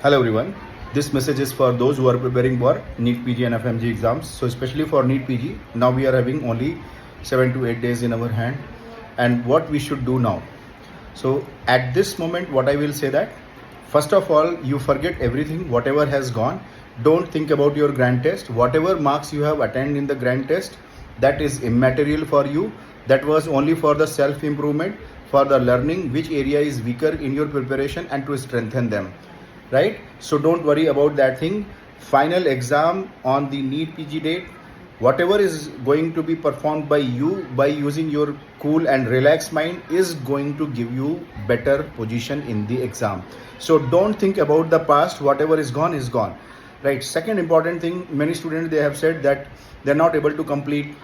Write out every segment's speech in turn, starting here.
Hello everyone. This message is for those who are preparing for NEET PG and FMG exams. So especially for NEET PG, now we are having only 7 to 8 days in our hand. And what we should do now. So at this moment, what I will say that first of all, you forget everything, whatever has gone. Don't think about your grand test. Whatever marks you have attained in the grand test, that is immaterial for you. That was only for the self-improvement, for the learning which area is weaker in your preparation and to strengthen them. Right? So don't worry about that thing. Final exam on the NEET PG date, whatever is going to be performed by you by using your cool and relaxed mind is going to give you better position in the exam. So don't think about the past. Whatever is gone, right? Second important thing, many students, they have said that they're not able to complete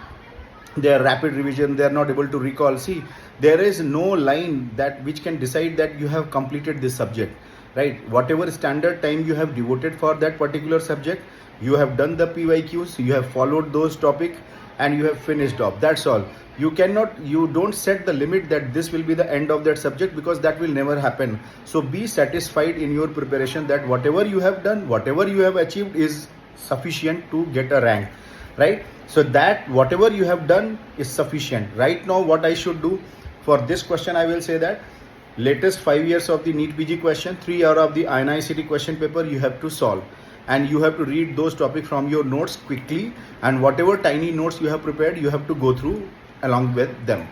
their rapid revision, they are not able to recall. See, there is no line that which can decide that you have completed this subject, right? Whatever standard time you have devoted for that particular subject, you have done the PYQs, you have followed those topics, and you have finished off. That's all. You don't set the limit that this will be the end of that subject, because that will never happen. So be satisfied in your preparation that whatever you have done, whatever you have achieved is sufficient to get a rank, right? So that whatever you have done is sufficient. Right now, what I should do for this question, I will say that latest 5 years of the NEET PG question, 3 hours of the INICT question paper you have to solve, and you have to read those topics from your notes quickly, and whatever tiny notes you have prepared, you have to go through along with them.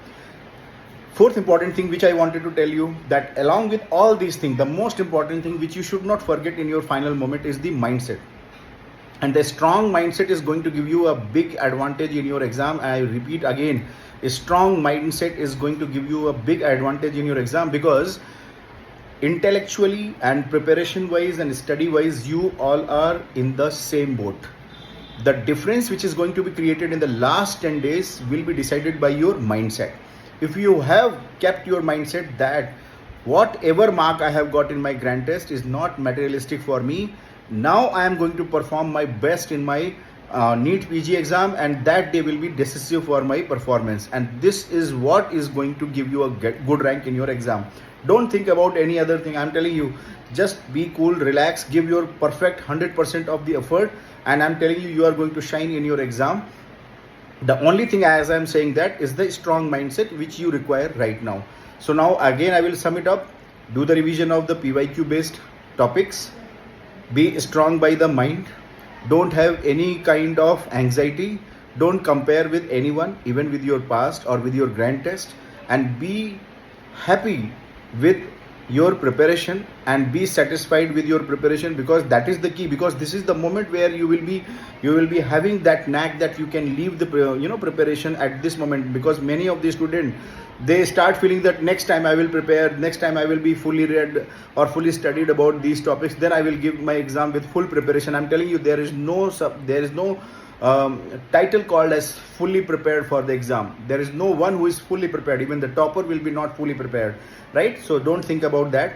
Fourth important thing which I wanted to tell you, that along with all these things, the most important thing which you should not forget in your final moment is the mindset. And the strong mindset is going to give you a big advantage in your exam. I repeat again, a strong mindset is going to give you a big advantage in your exam, because intellectually and preparation wise and study wise, you all are in the same boat. The difference which is going to be created in the last 10 days will be decided by your mindset. If you have kept your mindset that whatever mark I have got in my grand test is not materialistic for me, now I am going to perform my best in my NEET PG exam, and that day will be decisive for my performance, and this is what is going to give you a good rank in your exam. Don't think about any other thing. I'm telling you, just be cool, relax, give your perfect 100% of the effort, and I'm telling you, you are going to shine in your exam. The only thing, as I'm saying, that is the strong mindset which you require right now. So now again I will sum it up. Do the revision of the PYQ based topics. Be strong by the mind. Don't have any kind of anxiety. Don't compare with anyone, even with your past or with your grand test, and be happy with your preparation and be satisfied with your preparation, because that is the key. Because this is the moment where you will be having that knack that you can leave the preparation at this moment. Because many of the students, they start feeling that next time I will prepare, next time I will be fully read or fully studied about these topics, then I will give my exam with full preparation. I'm telling you, there is no title called as fully prepared for the exam. There is no one who is fully prepared. Even the topper will be not fully prepared, right? So don't think about that.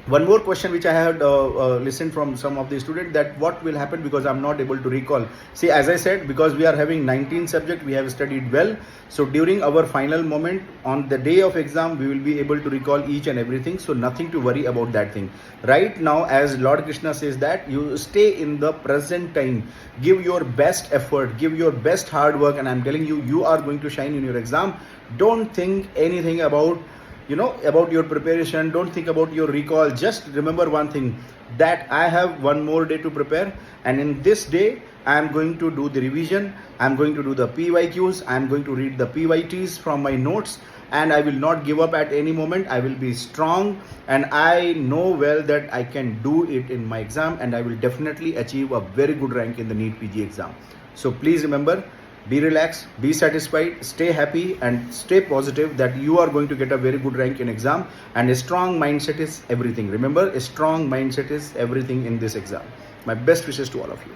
One more question which I had listened from some of the students, that what will happen because I'm not able to recall. See, as I said, because we are having 19 subjects, we have studied well. So during our final moment on the day of exam, we will be able to recall each and everything. So nothing to worry about that thing. Right now, as Lord Krishna says, that you stay in the present time, give your best effort, give your best hard work, and I'm telling you, you are going to shine in your exam. Don't think anything about your preparation. Don't think about your recall. Just remember one thing, that I have one more day to prepare, and in this day I am going to do the revision, I am going to do the PYQs, I am going to read the PYTs from my notes, and I will not give up at any moment. I will be strong, and I know well that I can do it in my exam, and I will definitely achieve a very good rank in the NEET PG exam. So please remember, be relaxed, be satisfied, stay happy, and stay positive that you are going to get a very good rank in exam. And a strong mindset is everything. Remember, a strong mindset is everything in this exam. My best wishes to all of you.